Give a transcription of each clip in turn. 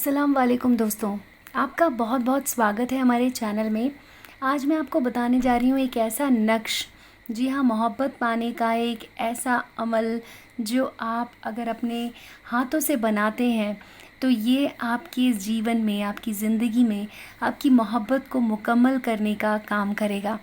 अस्सलाम वालेकुम दोस्तों, आपका बहुत बहुत स्वागत है हमारे चैनल में। आज मैं आपको बताने जा रही हूँ एक ऐसा नक्श, जी हाँ, मोहब्बत पाने का एक ऐसा अमल जो आप अगर अपने हाथों से बनाते हैं तो ये आपके जीवन में, आपकी ज़िंदगी में आपकी मोहब्बत को मुकम्मल करने का काम करेगा।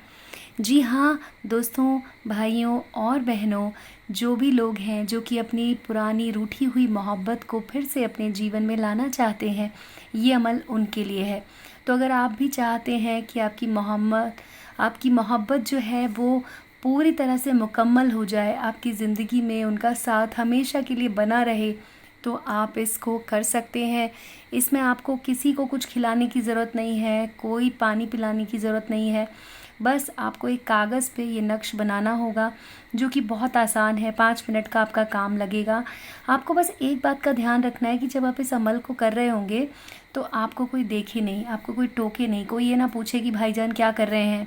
जी हाँ दोस्तों, भाइयों और बहनों, जो भी लोग हैं जो कि अपनी पुरानी रूठी हुई मोहब्बत को फिर से अपने जीवन में लाना चाहते हैं, ये अमल उनके लिए है। तो अगर आप भी चाहते हैं कि आपकी मोहब्बत जो है वो पूरी तरह से मुकम्मल हो जाए, आपकी ज़िंदगी में उनका साथ हमेशा के लिए बना रहे, तो आप इसको कर सकते हैं। इसमें आपको किसी को कुछ खिलाने की ज़रूरत नहीं है, कोई पानी पिलाने की ज़रूरत नहीं है। बस आपको एक कागज़ पे ये नक्श बनाना होगा, जो कि बहुत आसान है। 5 मिनट का आपका काम लगेगा। आपको बस एक बात का ध्यान रखना है कि जब आप इस अमल को कर रहे होंगे तो आपको कोई देखे नहीं, आपको कोई टोके नहीं, कोई ये ना पूछे कि भाईजान क्या कर रहे हैं,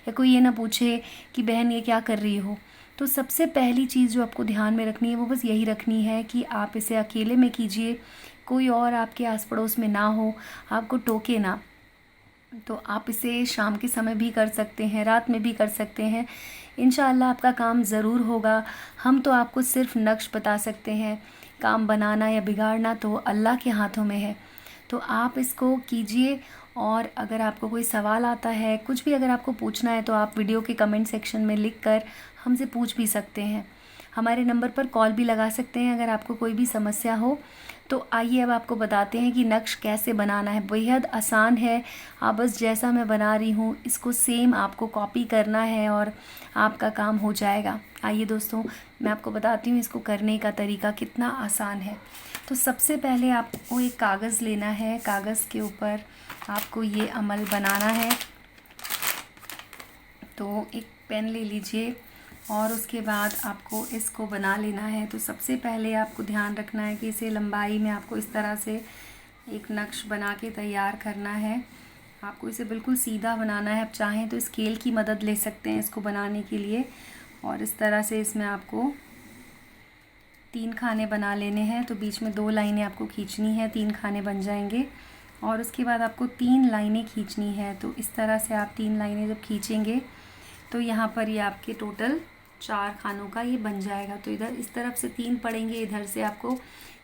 या कोई ये ना पूछे कि बहन ये क्या कर रही हो। तो सबसे पहली चीज़ जो आपको ध्यान में रखनी है वो बस यही रखनी है कि आप इसे अकेले में कीजिए, कोई और आपके आस पड़ोस में ना हो, आपको टोके ना। तो आप इसे शाम के समय भी कर सकते हैं, रात में भी कर सकते हैं। इंशाअल्लाह आपका काम ज़रूर होगा। हम तो आपको सिर्फ नक्श बता सकते हैं, काम बनाना या बिगाड़ना तो अल्लाह के हाथों में है। तो आप इसको कीजिए, और अगर आपको कोई सवाल आता है, कुछ भी अगर आपको पूछना है, तो आप वीडियो के कमेंट सेक्शन में लिख कर हमसे पूछ भी सकते हैं। हमारे नंबर पर कॉल भी लगा सकते हैं अगर आपको कोई भी समस्या हो। तो आइए अब आपको बताते हैं कि नक्श कैसे बनाना है। बेहद आसान है। आप बस जैसा मैं बना रही हूँ इसको सेम आपको कॉपी करना है और आपका काम हो जाएगा। आइए दोस्तों, मैं आपको बताती हूँ इसको करने का तरीका कितना आसान है। तो सबसे पहले आपको एक कागज़ लेना है, कागज़ के ऊपर आपको ये अमल बनाना है। तो एक पेन ले लीजिए और उसके बाद आपको इसको बना लेना है। तो सबसे पहले आपको ध्यान रखना है कि इसे लंबाई में आपको इस तरह से एक नक्श बना के तैयार करना है। आपको इसे बिल्कुल सीधा बनाना है। आप चाहें तो स्केल की मदद ले सकते हैं इसको बनाने के लिए। और इस तरह से इसमें आपको 3 खाने बना लेने हैं। तो बीच में 2 लाइनें आपको खींचनी है, 3 खाने बन जाएंगे। और उसके बाद आपको 3 लाइनें खींचनी है। तो इस तरह से आप 3 लाइनें जब खींचेंगे तो यहाँ पर ये आपके टोटल 4 खानों का ये बन जाएगा। तो इधर इस तरफ से 3 पड़ेंगे, इधर से आपको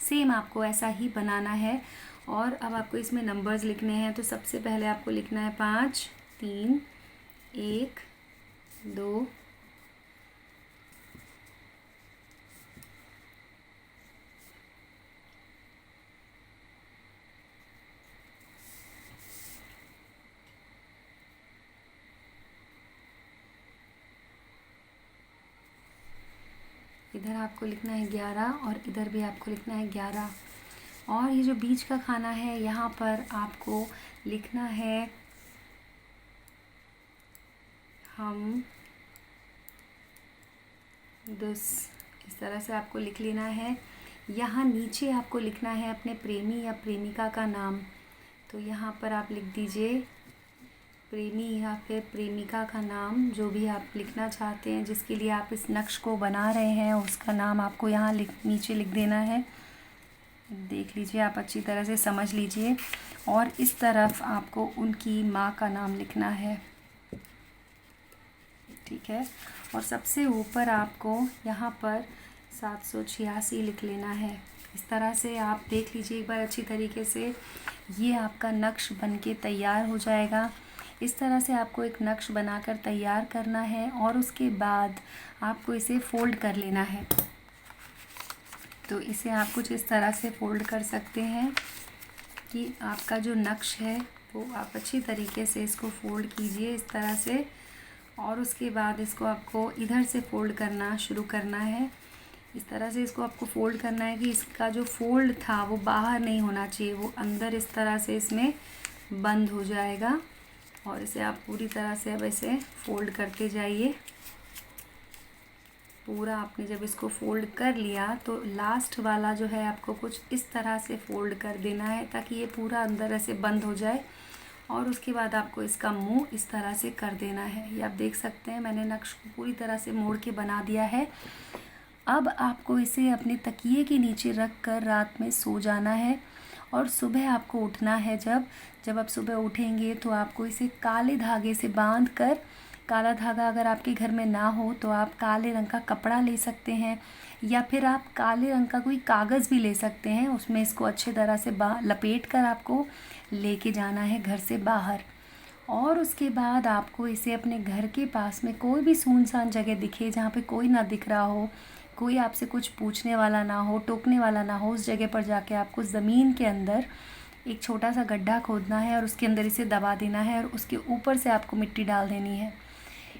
सेम आपको ऐसा ही बनाना है। और अब आपको इसमें नंबर्स लिखने हैं। तो सबसे पहले आपको लिखना है 5, 3, 1, 2, इधर आपको लिखना है 11 और इधर भी आपको लिखना है 11। और ये जो बीच का खाना है यहाँ पर आपको लिखना है हम 10। इस तरह से आपको लिख लेना है। यहाँ नीचे आपको लिखना है अपने प्रेमी या प्रेमिका का नाम। तो यहाँ पर आप लिख दीजिए प्रेमी या फिर प्रेमिका का नाम, जो भी आप लिखना चाहते हैं, जिसके लिए आप इस नक्श को बना रहे हैं उसका नाम आपको यहाँ नीचे लिख देना है। देख लीजिए, आप अच्छी तरह से समझ लीजिए। और इस तरफ आपको उनकी माँ का नाम लिखना है, ठीक है। और सबसे ऊपर आपको यहाँ पर 786 लिख लेना है। इस तरह से आप देख लीजिए एक बार अच्छी तरीके से, ये आपका नक्श बनके तैयार हो जाएगा। इस तरह से आपको एक नक्श बनाकर तैयार करना है और उसके बाद आपको इसे फ़ोल्ड कर लेना है। तो इसे आप कुछ इस तरह से फ़ोल्ड कर सकते हैं कि आपका जो नक्श है वो आप अच्छी तरीके से इसको फ़ोल्ड कीजिए इस तरह से। और उसके बाद इसको आपको इधर से फ़ोल्ड करना शुरू करना है। इस तरह से इसको आपको फ़ोल्ड करना है कि इसका जो फ़ोल्ड था वो बाहर नहीं होना चाहिए, वो अंदर इस तरह से इसमें बंद हो जाएगा। और इसे आप पूरी तरह से अब ऐसे फ़ोल्ड करते जाइए। पूरा आपने जब इसको फ़ोल्ड कर लिया तो लास्ट वाला जो है आपको कुछ इस तरह से फ़ोल्ड कर देना है ताकि ये पूरा अंदर ऐसे बंद हो जाए। और उसके बाद आपको इसका मुंह इस तरह से कर देना है। ये आप देख सकते हैं मैंने नक्श को पूरी तरह से मोड़ के बना दिया है। अब आपको इसे अपने तकिए के नीचे रख कर रात में सो जाना है। और सुबह आपको उठना है। जब आप सुबह उठेंगे तो आपको इसे काले धागे से बांध कर, काला धागा अगर आपके घर में ना हो तो आप काले रंग का कपड़ा ले सकते हैं, या फिर आप काले रंग का कोई कागज़ भी ले सकते हैं। उसमें इसको अच्छी तरह से लपेट कर आपको लेके जाना है घर से बाहर। और उसके बाद आपको इसे अपने घर के पास में कोई भी सुनसान जगह दिखे, जहाँ पे कोई ना दिख रहा हो, कोई आपसे कुछ पूछने वाला ना हो, टोकने वाला ना हो, उस जगह पर जाके आपको ज़मीन के अंदर एक छोटा सा गड्ढा खोदना है और उसके अंदर इसे दबा देना है और उसके ऊपर से आपको मिट्टी डाल देनी है।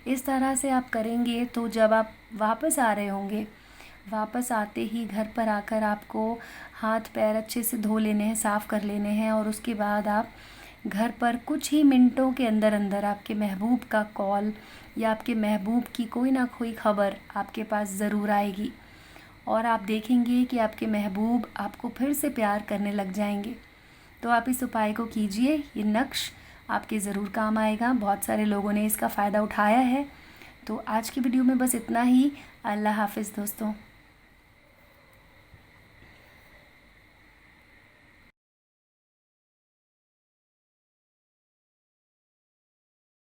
इस तरह से आप करेंगे तो जब आप वापस आ रहे होंगे, वापस आते ही घर पर आकर आपको हाथ पैर अच्छे से धो लेने हैं, साफ़ कर लेने हैं। और उसके बाद आप घर पर कुछ ही मिनटों के अंदर अंदर आपके महबूब का कॉल या आपके महबूब की कोई ना कोई ख़बर आपके पास ज़रूर आएगी, और आप देखेंगे कि आपके महबूब आपको फिर से प्यार करने लग जाएंगे। तो आप इस उपाय को कीजिए, ये नक्श आपके ज़रूर काम आएगा। बहुत सारे लोगों ने इसका फ़ायदा उठाया है। तो आज की वीडियो में बस इतना ही। अल्लाह हाफ़िज़ दोस्तों।